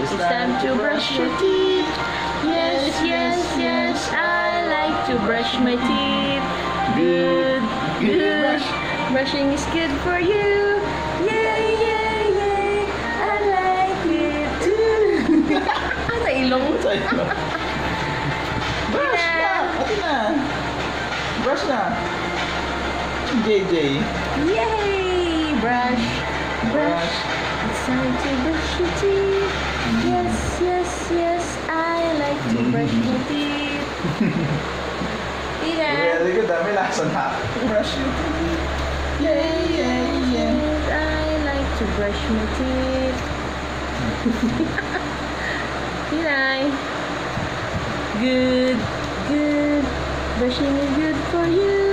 It's time to brush your teeth. Yes, yes, yes, I like to brush my teeth. Good, good. Brushing is good for you. Yay, yay, yay. I like it too. Sa ilong. Brush na! Ate na! Brush na! JJ. Yay! Brush, brush. It's time to brush your teeth. Yes, yes, yes, I like to brush my teeth. Tina. Very good. Dami lasa na. Brush your teeth. Yay, yay, yay. I like to brush my teeth. Tinay. Good, good. Brushing is good for you.